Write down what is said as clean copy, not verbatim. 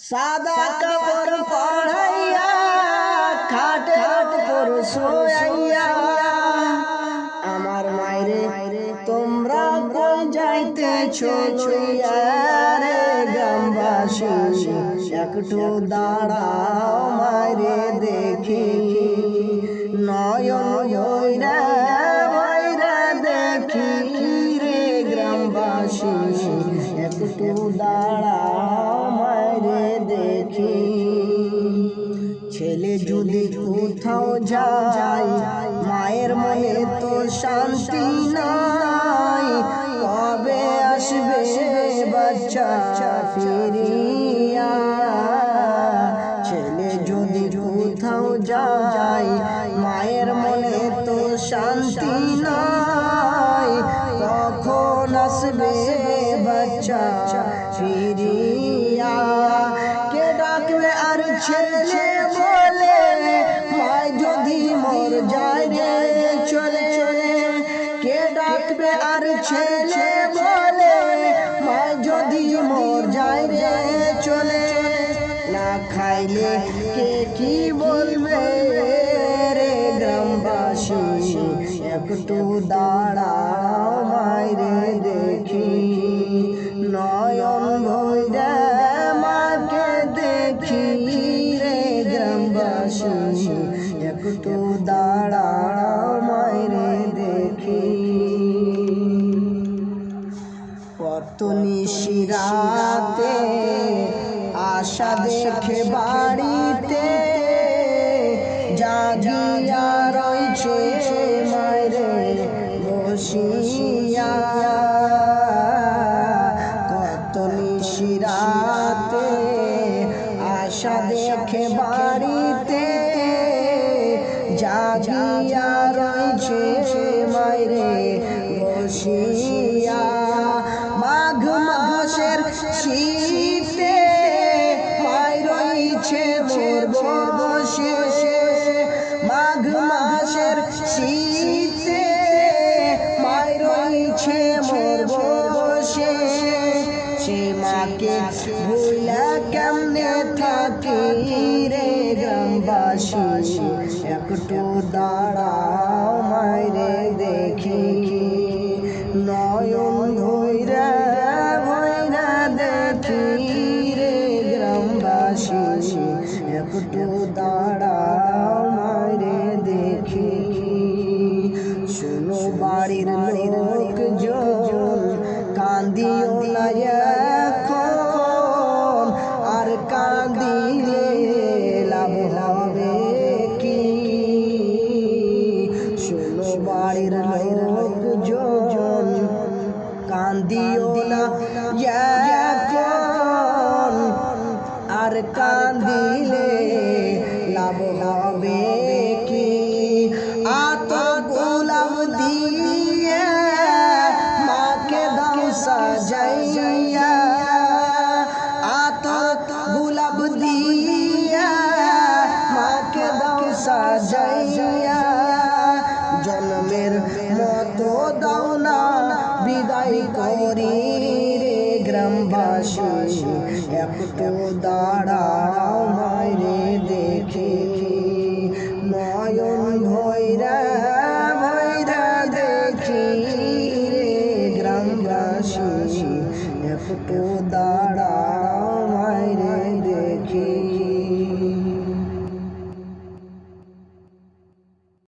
সাদা কাপড় পরাইয়া খাটের উপর শোয়াইয়া আমার মায়েরে তোমরা কই যাইতেছো লইয়া রে গ্রামবাসী একটু দাঁড়াও মায়েরে দেখি নয়ন বইরা বইরা দেখি রে গ্রামবাসী একটু দাঁড়াও মায়েরে দেখি ছেলে যদি কোথাও যায় মায়ের মনে তো শান্তি নাই কবে আসবে বাচ্চা ফিরিয়া ছেলে যদি কোথাও যায় মায়ের মনে তো শান্তি নাই কখন আসবে বাচ্চা ফিরিয়া কে ডাকবে আর ছেলে বলে মায় যদি মর যায় রে চলে চলে কে ডাকবে আর ছেলে বলে মায় যদি মর যায় রে চলে না খাইলে কে কি বলবে রে গ্রামবাসী একটু দাঁড়াও মায়েরে দেখি নয়ন ভইরা মাকে দেখি রে গ্রামবাসী একটু দাঁড়াও মায়েরে দেখি কত নিশিরাতে আশা দেখে বাড়িতে জাগিয়া রইছে মায়েরে বসিয়া কত নিশিরাতে আশা দেখে বাড়িতে জাগিয়া রইছে মায়েরে বসিয়া মাঘ মাসের শীতে মায় রইছে মোর বসে মাঘ মাসের শীতে মায় রইছে মোর বসে সে মাকে ভুলা কেমনে থাকি রে গ্রামবাসী একটু দাঁড়াও মায়েরে দেখি নয়ন ভইরা ভইরা দেখি রে গ্রামবাসী একটু দাঁড়াও মায়েরে দেখি শোনো বাড়ির লোকজন কান্দিও না এখন আর কান্দিলে লাভ হবে কি শোনো বাড়ির লোকজন কান্দিও না এখন আর কান্দিলে লাভ হবে কি আত গোলাপ দিয়ে মাকে দাও সাজাইয়া আত গোলাপ দিয়া মাকে দাও সাজাইয়া জন্মের মতো দাও না বিদায় করি রে গ্রামবাসী একটু দাঁড়াও মায়েরে দেখি নয়ন ভইরা